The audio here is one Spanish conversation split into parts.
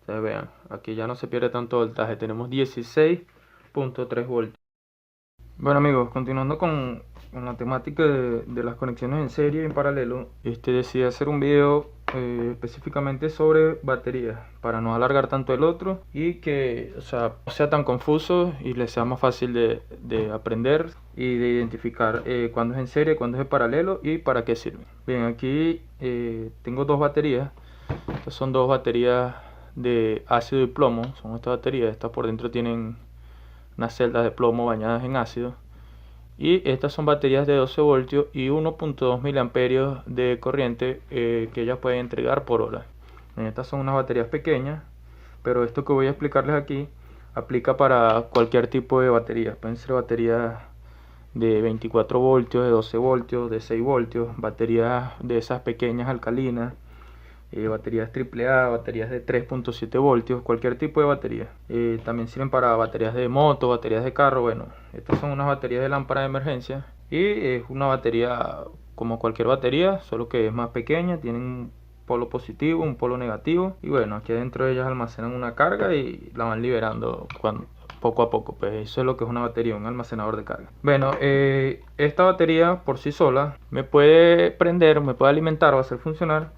Ustedes vean, aquí ya no se pierde tanto voltaje, tenemos 16.3 voltios. Bueno amigos, continuando con la temática de las conexiones en serie y en paralelo, decidí hacer un video específicamente sobre baterías para no alargar tanto el otro y que no sea tan confuso y les sea más fácil de aprender y de identificar cuándo es en serie, cuándo es en paralelo y para qué sirven. Bien, aquí tengo dos baterías. Estas son dos baterías de ácido y plomo, son estas baterías. Estas por dentro tienen unas celdas de plomo bañadas en ácido, y estas son baterías de 12 voltios y 1.2 miliamperios de corriente que ellas pueden entregar por hora. Estas son unas baterías pequeñas, pero esto que voy a explicarles aquí aplica para cualquier tipo de baterías. Pueden ser baterías de 24 voltios, de 12 voltios, de 6 voltios, baterías de esas pequeñas alcalinas, baterías AAA, baterías de 3.7 voltios, cualquier tipo de batería. También sirven para baterías de moto, baterías de carro. Bueno, estas son unas baterías de lámpara de emergencia y es una batería como cualquier batería, solo que es más pequeña, tienen un polo positivo, un polo negativo, y bueno, aquí adentro ellas almacenan una carga y la van liberando poco a poco. Pues eso es lo que es una batería, un almacenador de carga. Bueno, esta batería por sí sola me puede prender, me puede alimentar o hacer funcionar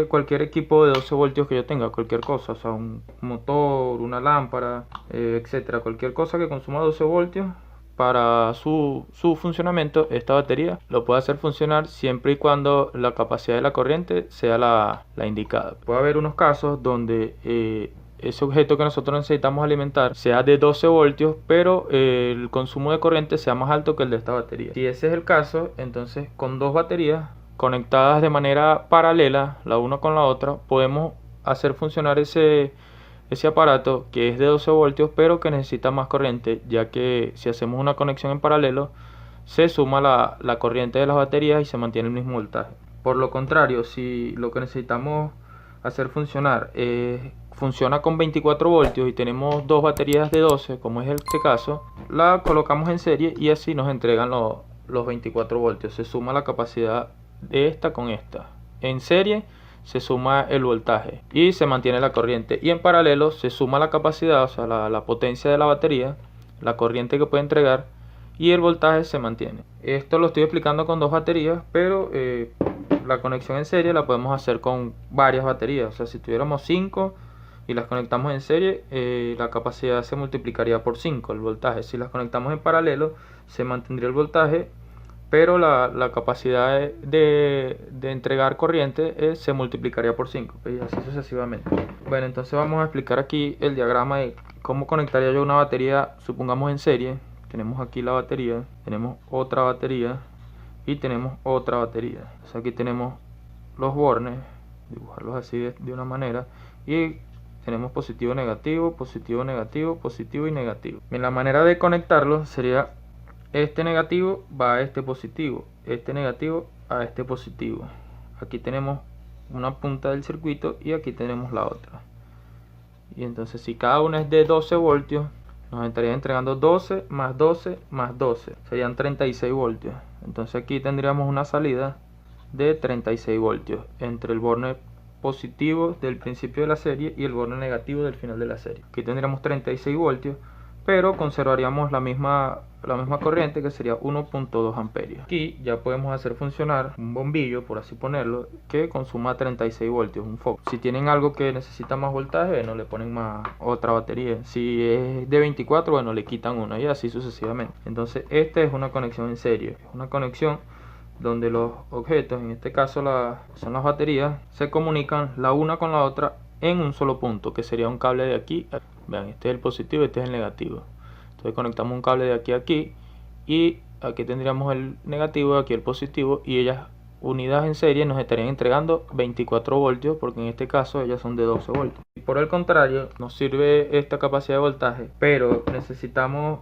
cualquier equipo de 12 voltios que yo tenga, cualquier cosa, o sea, un motor, una lámpara, etcétera, cualquier cosa que consuma 12 voltios. Para su funcionamiento, esta batería lo puede hacer funcionar siempre y cuando la capacidad de la corriente sea la indicada. Puede haber unos casos donde ese objeto que nosotros necesitamos alimentar sea de 12 voltios, pero el consumo de corriente sea más alto que el de esta batería. Si ese es el caso, entonces con dos baterías conectadas de manera paralela, la una con la otra, podemos hacer funcionar ese aparato que es de 12 voltios pero que necesita más corriente, ya que si hacemos una conexión en paralelo se suma la corriente de las baterías y se mantiene el mismo voltaje. Por lo contrario, si lo que necesitamos hacer funcionar funciona con 24 voltios y tenemos dos baterías de 12, como es este caso, la colocamos en serie y así nos entregan los 24 voltios. Se suma la capacidad de esta con esta. En serie se suma el voltaje y se mantiene la corriente, y en paralelo se suma la capacidad, o sea la potencia de la batería, la corriente que puede entregar, y el voltaje se mantiene. Esto lo estoy explicando con dos baterías, pero la conexión en serie la podemos hacer con varias baterías. O sea, si tuviéramos 5 y las conectamos en serie, la capacidad se multiplicaría por 5, el voltaje. Si las conectamos en paralelo, se mantendría el voltaje, pero la capacidad de entregar corriente se multiplicaría por 5, y así sucesivamente. Bueno, entonces vamos a explicar aquí el diagrama de cómo conectaría yo una batería, supongamos en serie. Tenemos aquí la batería, tenemos otra batería y tenemos otra batería. Entonces aquí tenemos los bornes, dibujarlos así de una manera, y tenemos positivo, negativo, positivo, negativo, positivo y negativo. Bien, la manera de conectarlos sería: este negativo va a este positivo, este negativo a este positivo. Aquí tenemos una punta del circuito y aquí tenemos la otra. Y entonces, si cada una es de 12 voltios, nos estaría entregando 12 más 12 más 12, serían 36 voltios. Entonces aquí tendríamos una salida de 36 voltios entre el borne positivo del principio de la serie y el borne negativo del final de la serie. Aquí tendríamos 36 voltios, pero conservaríamos la misma corriente, que sería 1.2 amperios. Aquí ya podemos hacer funcionar un bombillo, por así ponerlo, que consuma 36 voltios, un foco. Si tienen algo que necesita más voltaje, bueno, le ponen otra batería. Si es de 24, bueno, le quitan una, y así sucesivamente. Entonces esta es una conexión en serie, es una conexión donde los objetos, en este caso son las baterías, se comunican la una con la otra en un solo punto, que sería un cable de aquí. Vean, este es el positivo y este es el negativo. Entonces conectamos un cable de aquí a aquí, y aquí tendríamos el negativo, aquí el positivo, y ellas unidas en serie nos estarían entregando 24 voltios, porque en este caso ellas son de 12 voltios. Y por el contrario, nos sirve esta capacidad de voltaje, pero necesitamos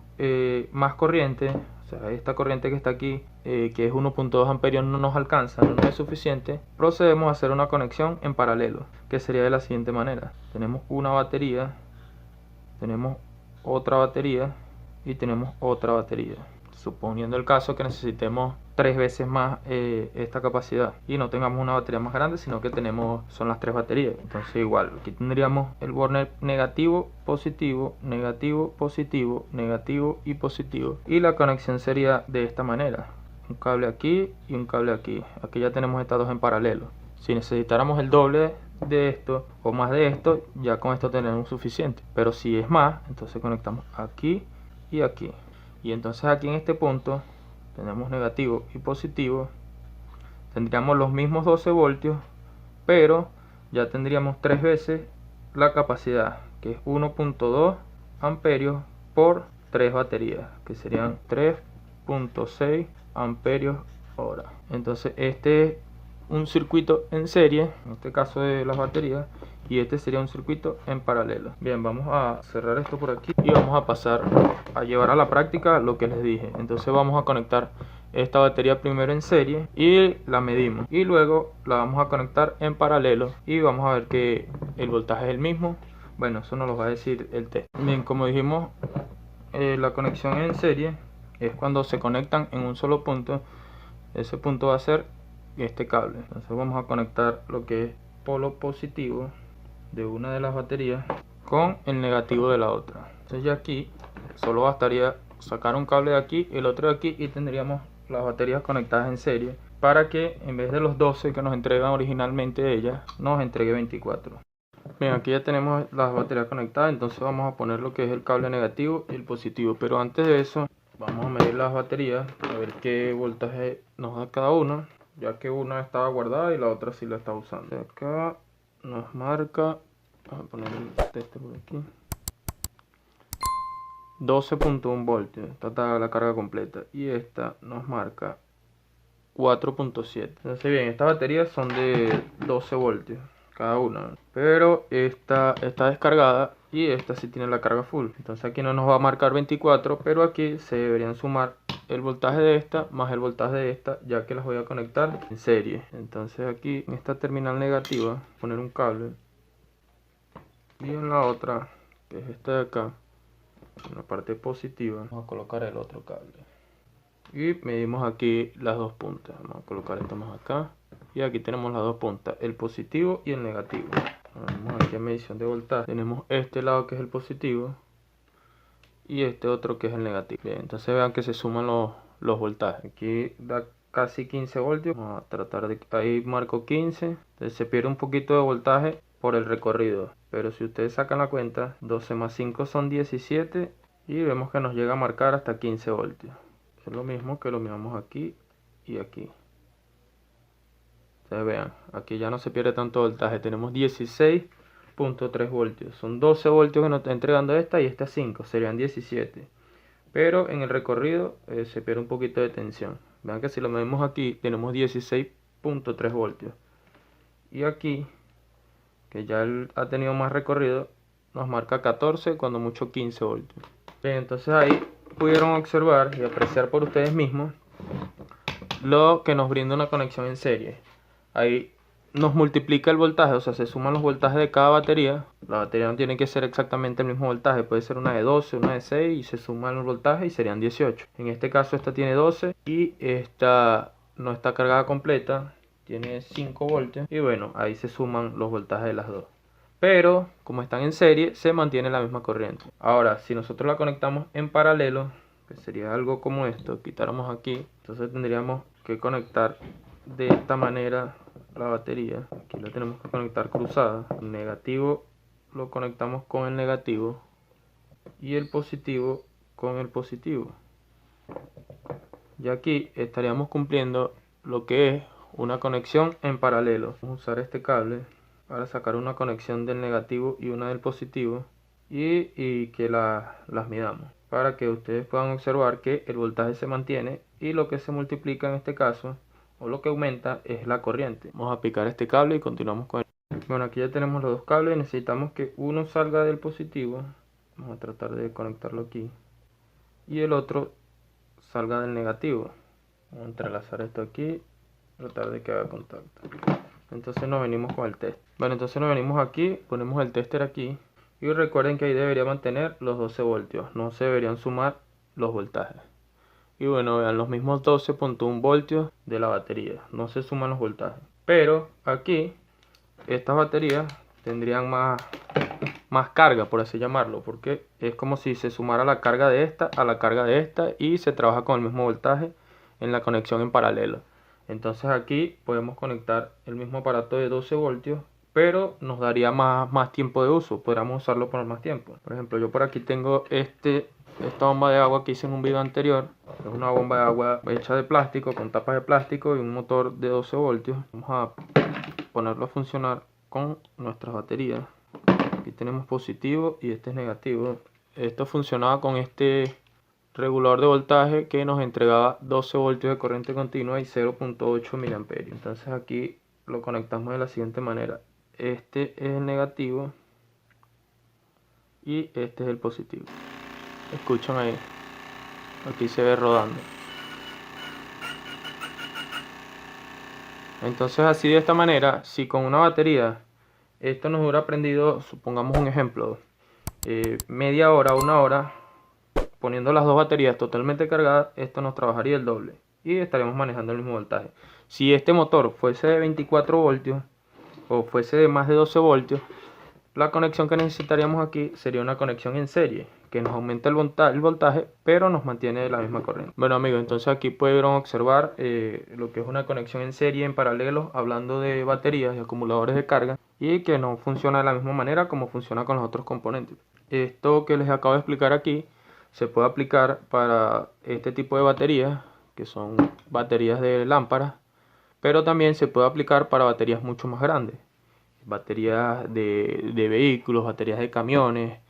más corriente. O sea, esta corriente que está aquí, que es 1.2 amperios, no nos alcanza, no nos es suficiente. Procedemos a hacer una conexión en paralelo, que sería de la siguiente manera: tenemos una batería, tenemos otra batería y tenemos otra batería. suponiendo el caso que necesitemos 3 veces más esta capacidad y no tengamos una batería más grande, sino que son las 3 baterías. Entonces igual, aquí tendríamos el borne negativo, positivo, negativo, positivo, negativo y positivo, y la conexión sería de esta manera: un cable aquí y un cable aquí. Aquí ya tenemos estas dos en paralelo. Si necesitáramos el doble de esto o más de esto, ya con esto tenemos suficiente, pero si es más, entonces conectamos aquí y aquí. Y entonces aquí en este punto tenemos negativo y positivo, tendríamos los mismos 12 voltios, pero ya tendríamos 3 veces la capacidad, que es 1.2 amperios por 3 baterías, que serían 3.6 amperios hora. Entonces este es un circuito en serie, en este caso de las baterías, y este sería un circuito en paralelo. Bien, vamos a cerrar esto por aquí y vamos a pasar a llevar a la práctica lo que les dije. Entonces vamos a conectar esta batería primero en serie y la medimos, y luego la vamos a conectar en paralelo y vamos a ver que el voltaje es el mismo. Bueno, eso nos lo va a decir el test. Bien, como dijimos, la conexión en serie es cuando se conectan en un solo punto. Ese punto va a ser este cable. Entonces vamos a conectar lo que es polo positivo de una de las baterías con el negativo de la otra. Entonces ya aquí solo bastaría sacar un cable de aquí y el otro de aquí, y tendríamos las baterías conectadas en serie, para que en vez de los 12 que nos entregan originalmente ellas, nos entregue 24. Bien, aquí ya tenemos las baterías conectadas. Entonces vamos a poner lo que es el cable negativo y el positivo, pero antes de eso vamos a medir las baterías, a ver qué voltaje nos da cada una, ya que una estaba guardada y la otra sí la está usando. Acá nos marca, vamos a poner el tester por aquí, 12.1 voltios, esta está la carga completa, y esta nos marca 4.7. Entonces bien, estas baterías son de 12 voltios cada una, pero esta está descargada y esta sí tiene la carga full. Entonces aquí no nos va a marcar 24, pero aquí se deberían sumar el voltaje de esta más el voltaje de esta, ya que las voy a conectar en serie. Entonces aquí en esta terminal negativa poner un cable, y en la otra, que es esta de acá, en la parte positiva, vamos a colocar el otro cable. Y medimos aquí las dos puntas. Vamos a colocar esto más acá, y aquí tenemos las dos puntas, el positivo y el negativo. Vamos aquí a medición de voltaje. Tenemos este lado que es el positivo y este otro que es el negativo. Bien, entonces vean que se suman los voltajes. Aquí da casi 15 voltios. Vamos a tratar de... Ahí marco 15. Entonces se pierde un poquito de voltaje por el recorrido, pero si ustedes sacan la cuenta, 12 más 5 son 17, y vemos que nos llega a marcar hasta 15 voltios. Es lo mismo que lo miramos aquí y aquí. Ustedes vean, aquí ya no se pierde tanto voltaje. Tenemos 16.3 voltios. Son 12 voltios que nos está entregando esta, y esta 5, serían 17. Pero en el recorrido se pierde un poquito de tensión. Vean que si lo medimos aquí, tenemos 16.3 voltios. Y aquí, que ya ha tenido más recorrido, nos marca 14, cuando mucho 15 voltios. Bien, entonces ahí pudieron observar y apreciar por ustedes mismos lo que nos brinda una conexión en serie. Ahí nos multiplica el voltaje, o sea, se suman los voltajes de cada batería. La batería no tiene que ser exactamente el mismo voltaje, puede ser una de 12, una de 6, y se suman los voltajes y serían 18. En este caso esta tiene 12 y esta no está cargada completa, tiene 5 voltios, y bueno, ahí se suman los voltajes de las dos. Pero como están en serie, se mantiene la misma corriente. Ahora, si nosotros la conectamos en paralelo, que sería algo como esto, quitáramos aquí, entonces tendríamos que conectar de esta manera la batería. Aquí la tenemos que conectar cruzada. El negativo lo conectamos con el negativo y el positivo con el positivo. Y aquí estaríamos cumpliendo lo que es una conexión en paralelo. Vamos a usar este cable para sacar una conexión del negativo y una del positivo, y que las midamos, para que ustedes puedan observar que el voltaje se mantiene y lo que se multiplica en este caso, o lo que aumenta, es la corriente. Vamos a picar este cable y continuamos con él. Bueno, aquí ya tenemos los dos cables. Necesitamos que uno salga del positivo. Vamos a tratar de conectarlo aquí, y el otro salga del negativo. Vamos a entrelazar esto aquí, tratar de que haga contacto. Entonces nos venimos con el test. Bueno, entonces nos venimos aquí, ponemos el tester aquí, y recuerden que ahí debería mantener los 12 voltios, no se deberían sumar los voltajes. Y bueno, vean los mismos 12.1 voltios de la batería. No se suman los voltajes. Pero aquí, estas baterías tendrían más carga, por así llamarlo, porque es como si se sumara la carga de esta a la carga de esta y se trabaja con el mismo voltaje en la conexión en paralelo. Entonces aquí podemos conectar el mismo aparato de 12 voltios, pero nos daría más tiempo de uso, podríamos usarlo por más tiempo. Por ejemplo, yo por aquí tengo esta bomba de agua que hice en un video anterior. Es una bomba de agua hecha de plástico, con tapas de plástico y un motor de 12 voltios. Vamos a ponerlo a funcionar con nuestras baterías. Aquí tenemos positivo y este es negativo. Esto funcionaba con este regulador de voltaje que nos entregaba 12 voltios de corriente continua y 0.8 miliamperios. Entonces aquí lo conectamos de la siguiente manera. Este es el negativo y este es el positivo. Escuchan ahí, aquí se ve rodando. Entonces así de esta manera, si con una batería esto nos hubiera prendido, supongamos un ejemplo, media hora, una hora, poniendo las dos baterías totalmente cargadas, esto nos trabajaría el doble y estaríamos manejando el mismo voltaje. Si este motor fuese de 24 voltios o fuese de más de 12 voltios, la conexión que necesitaríamos aquí sería una conexión en serie, que nos aumenta el voltaje, pero nos mantiene la misma corriente. Bueno amigos, entonces aquí pudieron observar lo que es una conexión en serie en paralelo, hablando de baterías y acumuladores de carga, y que no funciona de la misma manera como funciona con los otros componentes. Esto que les acabo de explicar aquí se puede aplicar para este tipo de baterías, que son baterías de lámparas, pero también se puede aplicar para baterías mucho más grandes. Baterías de vehículos, baterías de camiones,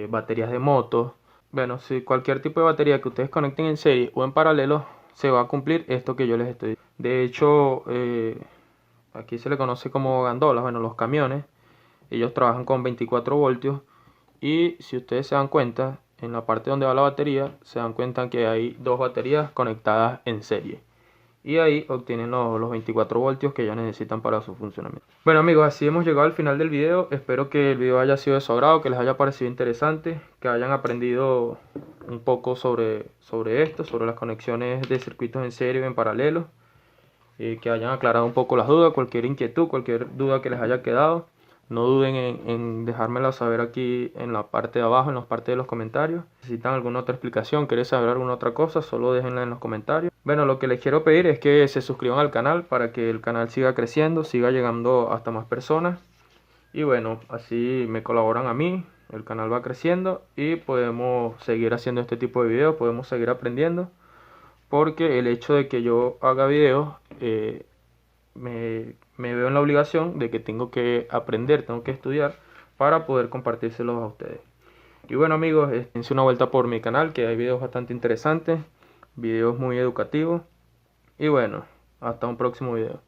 baterías de motos. Bueno, si cualquier tipo de batería que ustedes conecten en serie o en paralelo, se va a cumplir esto que yo les estoy diciendo. De hecho, aquí se le conoce como gandolas, bueno, los camiones, ellos trabajan con 24 voltios y si ustedes se dan cuenta, en la parte donde va la batería, se dan cuenta que hay dos baterías conectadas en serie. Y ahí obtienen los 24 voltios que ya necesitan para su funcionamiento. Bueno amigos, así hemos llegado al final del video. Espero que el video haya sido de su agrado, que les haya parecido interesante, que hayan aprendido un poco sobre esto, sobre las conexiones de circuitos en serie o en paralelo, que hayan aclarado un poco las dudas, cualquier inquietud, cualquier duda que les haya quedado. No duden en dejármela saber aquí en la parte de abajo, en la parte de los comentarios. ¿Necesitan alguna otra explicación? ¿Quieren saber alguna otra cosa? Solo déjenla en los comentarios. Bueno, lo que les quiero pedir es que se suscriban al canal para que el canal siga creciendo, siga llegando hasta más personas. Y bueno, así me colaboran a mí, el canal va creciendo y podemos seguir haciendo este tipo de videos, podemos seguir aprendiendo. Porque el hecho de que yo haga videos, me veo en la obligación de que tengo que aprender, tengo que estudiar para poder compartírselos a ustedes. Y bueno amigos, dense una vuelta por mi canal, que hay videos bastante interesantes, videos muy educativos. Y bueno, hasta un próximo video.